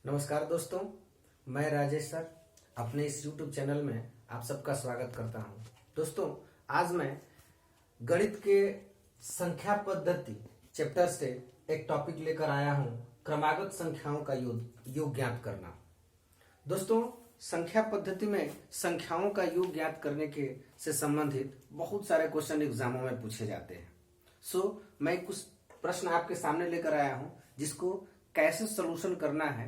नमस्कार दोस्तों, मैं राजेश सर अपने इस YouTube चैनल में आप सबका स्वागत करता हूं। दोस्तों, आज मैं गणित के संख्या पद्धति चैप्टर से एक टॉपिक लेकर आया हूं, क्रमागत संख्याओं का योग ज्ञात करना। दोस्तों, संख्या पद्धति में संख्याओं का योग ज्ञात करने के से संबंधित बहुत सारे क्वेश्चन एग्जामों में पूछे जाते हैं। मैं कुछ प्रश्न आपके सामने लेकर आया हूं, जिसको कैसे सोल्यूशन करना है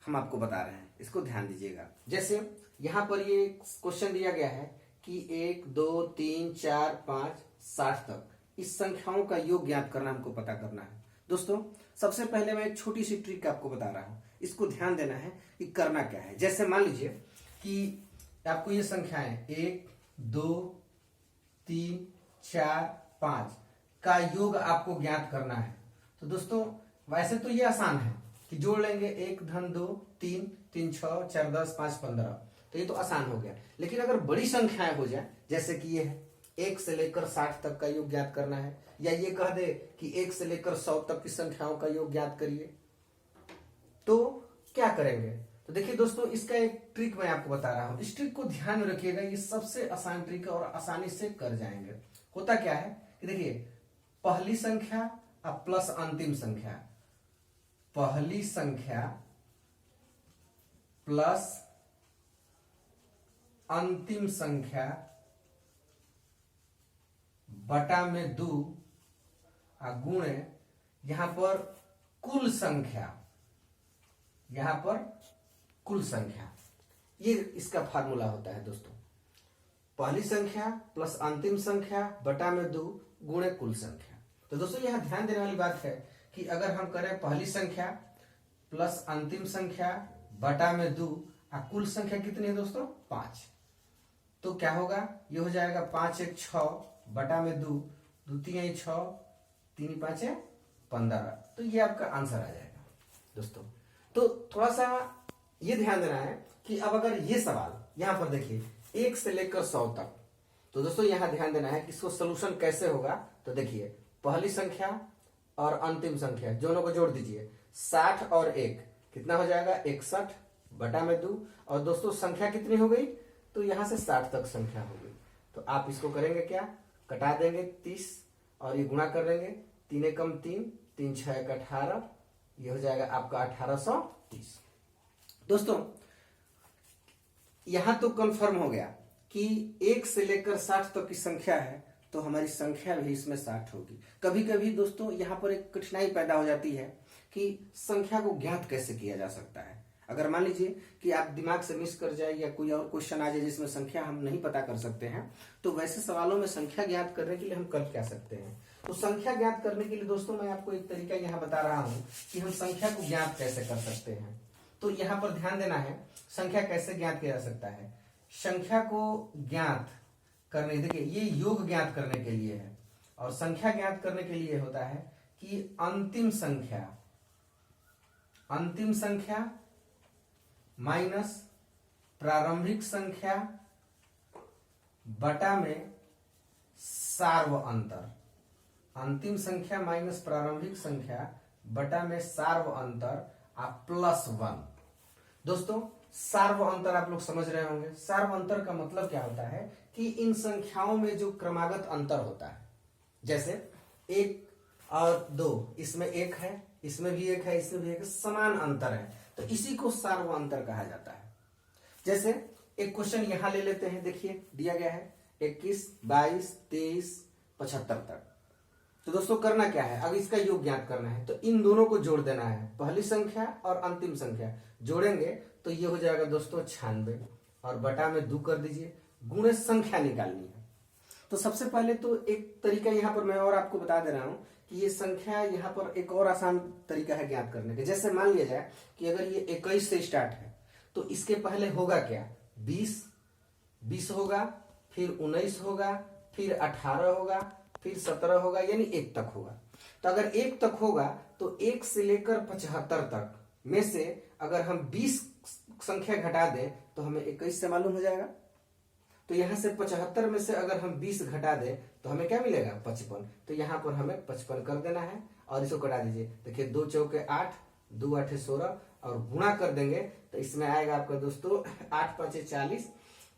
हम आपको बता रहे हैं। इसको ध्यान दीजिएगा। जैसे यहाँ पर ये क्वेश्चन दिया गया है कि 1, 2, 3, 4, 5, 60 तक इस संख्याओं का योग ज्ञात करना हमको पता करना है। दोस्तों, सबसे पहले मैं एक छोटी सी ट्रिक आपको बता रहा हूं, इसको ध्यान देना है कि करना क्या है। जैसे मान लीजिए कि आपको ये संख्याएं 1, 2, 3, 4, 5 का योग आपको ज्ञात करना है। तो दोस्तों, वैसे तो ये आसान है कि जोड़ लेंगे 1 धन 2 3 3 6 4 10 5 15, तो ये तो आसान हो गया। लेकिन अगर बड़ी संख्याएं हो जाए, जैसे कि ये है 1 से लेकर 60 तक का योग ज्ञात करना है, या ये कह दे कि 1 से लेकर 100 तक की संख्याओं का योग ज्ञात करिए, तो क्या करेंगे? तो देखिए दोस्तों, इसका एक ट्रिक मैं आपको बता रहा हूं। इस ट्रिक को ध्यान में रखिएगा, ये सबसे आसान ट्रिक है और आसानी से कर जाएंगे। होता क्या है कि देखिए, पहली संख्या प्लस अंतिम संख्या, पहली संख्या प्लस अंतिम संख्या बटा में 2 गुणे यहां पर कुल संख्या, यहां पर कुल संख्या, ये इसका फार्मूला होता है दोस्तों। पहली संख्या प्लस अंतिम संख्या बटा में 2 गुणे कुल संख्या। तो दोस्तों, यहां ध्यान देने वाली बात है कि अगर हम करें पहली संख्या प्लस अंतिम संख्या बटा में 2 कुल संख्या कितनी है दोस्तों? 5, तो क्या होगा? ये हो जाएगा 5 1 6 बटा में 2 2 3 6 3 5 15। तो ये आपका आंसर आ जाएगा दोस्तों। तो थोड़ा सा ये ध्यान देना है कि अब अगर ये सवाल यहां पर देखिए 1 से लेकर 100 तक, तो दोस्तों यहां ध्यान देना है कि इसको सोल्यूशन कैसे होगा। तो देखिए, पहली संख्या और अंतिम संख्या दोनों को जोड़ दीजिए, 60 और 1 कितना हो जाएगा? 61 बटा में 2। और दोस्तों, संख्या कितनी हो गई? तो यहां से 60 तक संख्या हो गई। तो आप इसको करेंगे क्या? कटा देंगे 30 और ये गुणा कर लेंगे, 3 एकम 3 3 6 1 18, ये हो जाएगा आपका 1830। दोस्तों, यहां तो कंफर्म हो गया कि 1 से लेकर 60 तक की संख्या है, तो हमारी संख्या भी इसमें 60 होगी। कभी कभी दोस्तों यहाँ पर एक कठिनाई पैदा हो जाती है कि संख्या को ज्ञात कैसे किया जा सकता है। अगर मान लीजिए कि आप दिमाग से मिस कर जाए या कोई और क्वेश्चन आ जाए जिसमें संख्या हम नहीं पता कर सकते हैं, तो वैसे सवालों में संख्या ज्ञात करने के लिए हम कर क्या सकते हैं? तो संख्या ज्ञात करने के लिए दोस्तों मैं आपको एक तरीका यहाँ बता रहा हूँ कि हम संख्या को ज्ञात कैसे कर सकते हैं। तो यहाँ पर ध्यान देना है, संख्या कैसे ज्ञात किया जा सकता है। संख्या को ज्ञात करने, देखिए ये योग ज्ञात करने के लिए है, और संख्या ज्ञात करने के लिए होता है कि अंतिम संख्या माइनस प्रारंभिक संख्या बटा में सार्व अंतर, अंतिम संख्या माइनस प्रारंभिक संख्या बटा में सार्व अंतर प्लस 1। दोस्तों, सार्व अंतर आप लोग समझ रहे होंगे। सार्व अंतर का मतलब क्या होता है कि इन संख्याओं में जो क्रमागत अंतर होता है, जैसे 1 और 2, इसमें 1 है, इसमें भी 1 है, इसमें भी 1 है, समान अंतर है, तो इसी को सार्व अंतर कहा जाता है। जैसे एक क्वेश्चन यहां ले लेते हैं, देखिए दिया गया है 21 22 23 75 तक। तो दोस्तों करना क्या है? अब इसका योग ज्ञात करना है, तो इन दोनों को जोड़ देना है, पहली संख्या और अंतिम संख्या जोड़ेंगे तो ये हो जाएगा दोस्तों 96, और बटा में 2 कर दीजिए, गुणे संख्या निकालनी है। तो सबसे पहले तो एक तरीका यहाँ पर मैं और आपको बता दे रहा हूं कि ये संख्या यहाँ पर एक और आसान तरीका है ज्ञात करने का। जैसे मान लिया जाए कि अगर ये 21 से स्टार्ट है, तो इसके पहले होगा क्या? 20 होगा, फिर 19 होगा, फिर 18 होगा, फिर 17 होगा, यानी 1 तक होगा। तो अगर 1 तक होगा तो 1 से लेकर 75 तक में से अगर हम 20 संख्या घटा दें तो हमें 21 से मालूम हो जाएगा। तो यहां से 75 में से अगर हम 20 घटा दें तो हमें क्या मिलेगा? 55। तो यहां पर हमें 55 कर देना है और इसको कटा दीजिए। देखिए 2 चौके 8, 2 8 16 और गुणा कर देंगे तो इसमें आएगा आपका दोस्तों 8 5 40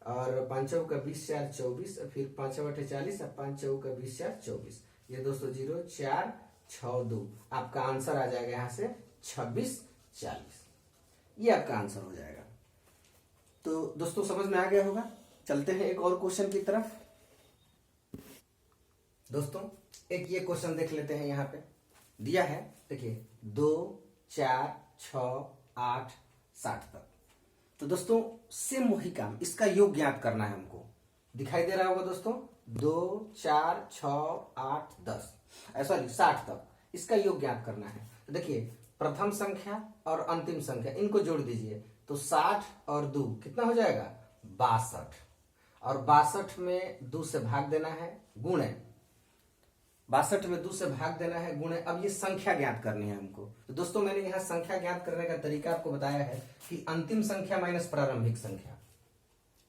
और 5 चौका 20 4 24, फिर 5 8 40 और 5 चौका 20 4 24। ये दोस्तों 0 4 6 2 आपका आंसर आ जाएगा यहाँ से 26 40। ये आपका आंसर हो जाएगा। तो दोस्तों समझ में आ गया होगा। चलते हैं एक और क्वेश्चन की तरफ। दोस्तों एक ये क्वेश्चन देख लेते हैं। यहाँ पे दिया है, देखिए 2 4 6 8 60 तक। तो दोस्तों सेम वही काम, इसका योग ज्ञात करना है हमको। दिखाई दे रहा होगा दोस्तों 2 4 6 8 10 सॉरी 60 तक, इसका योग ज्ञात करना है। तो देखिए प्रथम संख्या और अंतिम संख्या इनको जोड़ दीजिए तो 60 और 2 कितना हो जाएगा 62, और 62 में 2 से भाग देना है गुणे, 62 में 2 से भाग देना है गुणे। अब ये संख्या ज्ञात करनी है हमको। तो दोस्तों मैंने यहाँ संख्या ज्ञात करने का तरीका आपको बताया है कि अंतिम संख्या माइनस प्रारंभिक संख्या,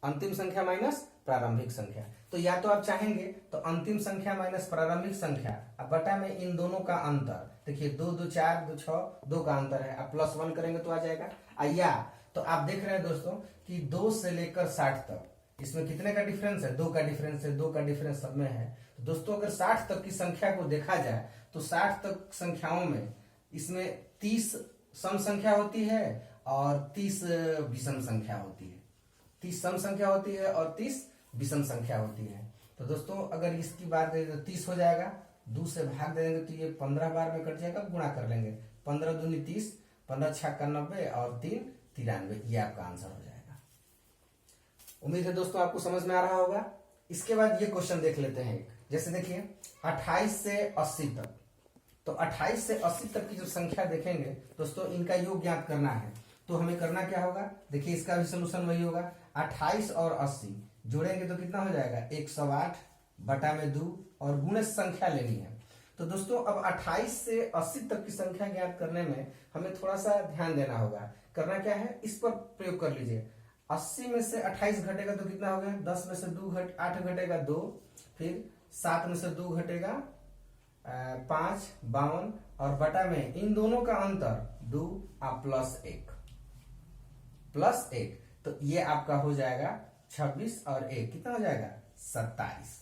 अंतिम संख्या माइनस प्रारंभिक संख्या। तो या तो आप चाहेंगे तो अंतिम संख्या माइनस प्रारंभिक संख्या अब बटा में इन दोनों का अंतर, देखिए 2 2 4 2 6 2 का अंतर है, आप +1 करेंगे तो आ जाएगा। या तो आप देख रहे हैं दोस्तों कि 2 से लेकर 60 तक इसमें कितने का डिफरेंस है, 2 का डिफरेंस है, 2 का डिफरेंस सब में है। तो दोस्तों अगर 60 तक की संख्या को देखा जाए तो 60 तक संख्याओं में इसमें 30 सम संख्या होती है और 30 विषम संख्या होती है, 30 सम संख्या होती है और 30 विषम संख्या होती है। तो दोस्तों अगर इसकी बात करें तो 30 हो जाएगा, 2 से भाग दे देंगे तो ये 15 बार में कट जाएगा, गुणा कर लेंगे 15 दूनी 30, 15 छक्का 90 और 3 93। ये आपका आंसर हो जाएगा। उम्मीद है दोस्तों आपको समझ में आ रहा होगा। इसके बाद ये क्वेश्चन देख लेते हैं। जैसे देखिए 28 से 80 तक, तो 28 से 80 तक की जो संख्या देखेंगे दोस्तों इनका योग ज्ञात करना है। तो हमें करना क्या होगा, देखिए इसका भी सोल्यूशन वही होगा, 28 और 80 जोड़ेंगे तो कितना हो जाएगा 108 बटा में 2 और गुणे संख्या लेनी है। तो दोस्तों अब 28 से 80 तक की संख्या ज्ञात करने में हमें थोड़ा सा ध्यान देना होगा। करना क्या है, इस पर प्रयोग कर लीजिए। 80 में से 28 घटेगा तो कितना हो गया, 10 में से 8 घटेगा 2, फिर 7 में से 2 घटेगा 5 52 और बटा में इन दोनों का अंतर 2 प्लस 1 तो ये आपका हो जाएगा 26 और 1 कितना हो जाएगा 27।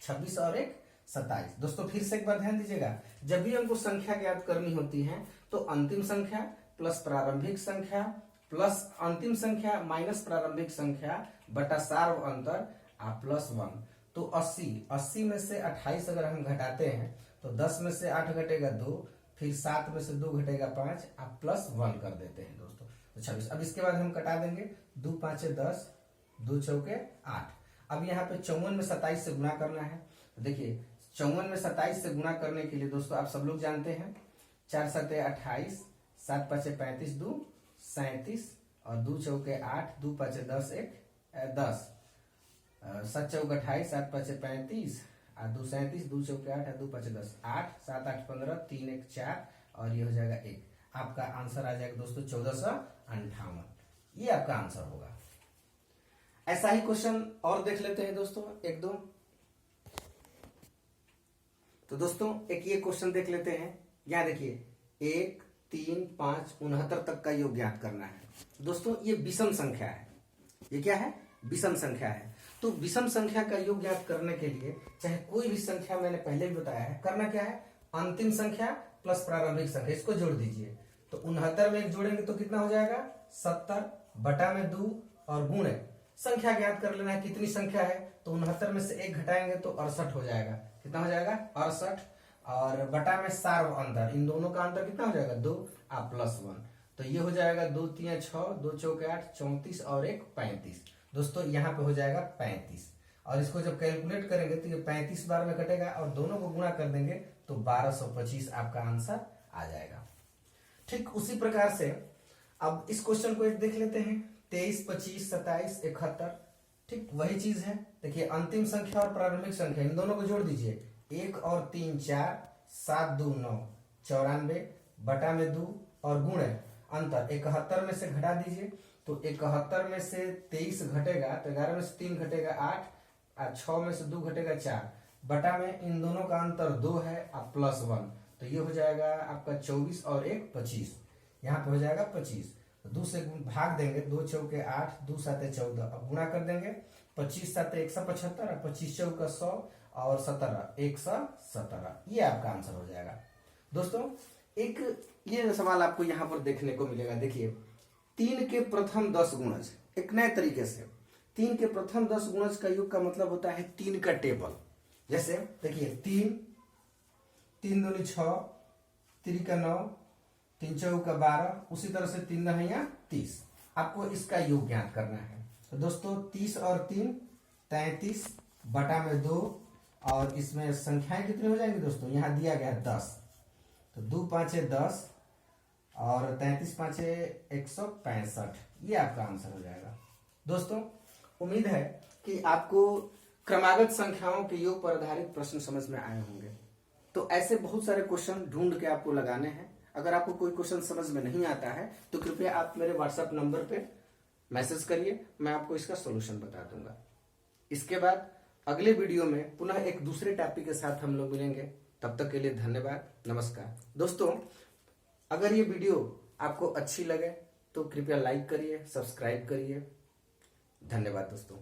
26 और 1 27। दोस्तों फिर से एक बार ध्यान दीजिएगा, जब भी हमको संख्या ज्ञात करनी होती है तो अंतिम संख्या प्लस प्रारंभिक संख्या प्लस अंतिम संख्या माइनस प्रारंभिक संख्या बटा सार्व अंतर +1। तो 80 में से 28 अगर हम घटाते हैं तो 10 में से 8 घटेगा 2, फिर 7 में से 2 घटेगा 5, आप +1 कर देते हैं दोस्तों तो 26। अब इसके बाद हम कटा देंगे 2 5 10, 2 चौके 8। अब यहाँ पे 54 में 27 से गुणा करना है। तो देखिए 54 में 27 से गुणा करने के लिए दोस्तों आप सब लोग जानते हैं 4 7 28, 7 5 35, 2 37 और 2 चौके 8, 2 5 10 1 10, 7 चौक 28, 7 5 35 और 2 37, 2 चौके 8 2 5 10, 8 7 8 15, 3 1 4 और ये हो जाएगा 1। आपका आंसर आ जाएगा दोस्तों 1458। ये आपका आंसर होगा। ऐसा ही क्वेश्चन और देख लेते हैं दोस्तों एक दो। तो दोस्तों एक ये क्वेश्चन देख लेते हैं। यहाँ देखिए 1 3 5 69 तक का योग ज्ञात करना है। दोस्तों ये विषम संख्या है। ये क्या है, विषम संख्या है। तो विषम संख्या का योग ज्ञात करने के लिए चाहे कोई भी संख्या, मैंने पहले भी बताया है, करना क्या है, अंतिम संख्या प्लस प्रारंभिक संख्या इसको जोड़ दीजिए। तो 69 में 1 जोड़ेंगे तो कितना हो जाएगा 70 बटा में 2 और गुणे संख्या ज्ञात कर लेना है कितनी संख्या है। तो 69 में से 1 घटाएंगे तो 68 हो जाएगा। कितना हो जाएगा 68 और बटा में सार्व अंतर, इन दोनों का अंतर कितना हो जाएगा 2 +1। तो ये हो जाएगा 2 3 6, 2 चौके 8 34 और 1 35। दोस्तों यहाँ पे हो जाएगा 35 और इसको जब कैलकुलेट करेंगे तो ये 35 बार में कटेगा और दोनों को गुणा कर देंगे तो 1225 आपका आंसर आ जाएगा। ठीक उसी प्रकार से अब इस क्वेश्चन को एक देख लेते हैं। 23 25 27 71, ठीक वही चीज है। देखिए अंतिम संख्या और प्रारंभिक संख्या इन दोनों को जोड़ दीजिए। 1 और 3 4, 7 2 9, 94 बटा में 2 और गुणे अंतर 71 में से घटा दीजिए। तो 71 में से 23 घटेगा तो 11 में से 3 घटेगा 8, 6 में से 2 घटेगा 4 बटा में इन दोनों का अंतर 2 है +1। तो तो ये हो जाएगा आपका 24 और 1 25, यहाँ पे हो जाएगा 25। तो 2 से भाग देंगे, 2 चौके 8, 2 साते 14, अब गुणा कर देंगे, 25 साते 175 और 25 चौका 100 और 17 117, ये आपका आंसर हो जाएगा। दोस्तों एक ये सवाल आपको यहाँ पर देखने को मिलेगा, देखिए 3 के प्रथम 10 गुणज, एक नए तरीके से 3 के प्रथम 10 गुणज का योग का मतलब होता है 3 का टेबल। जैसे देखिए 3 3 दूनी 6, 3 का 9, 3 चौका 12, उसी तरह से 3 9 30, आपको इसका योग ज्ञात करना है। तो दोस्तों 30 और 3 33 बटा में 2, और इसमें संख्याएं कितनी हो जाएंगी दोस्तों, यहाँ दिया गया है 10, तो 2 5 10 और 33 5 165, ये आपका आंसर हो जाएगा। दोस्तों उम्मीद है कि आपको क्रमागत संख्याओं के योग पर आधारित प्रश्न समझ में आए होंगे। तो ऐसे बहुत सारे क्वेश्चन ढूंढ के आपको लगाने हैं। अगर आपको कोई क्वेश्चन समझ में नहीं आता है तो कृपया आप मेरे व्हाट्सएप नंबर पे मैसेज करिए, मैं आपको इसका सोल्यूशन बता दूंगा। इसके बाद अगले वीडियो में पुनः एक दूसरे टॉपिक के साथ हम लोग मिलेंगे। तब तक के लिए धन्यवाद, नमस्कार। दोस्तों अगर ये वीडियो आपको अच्छी लगे तो कृपया लाइक करिए, सब्सक्राइब करिए। धन्यवाद दोस्तों।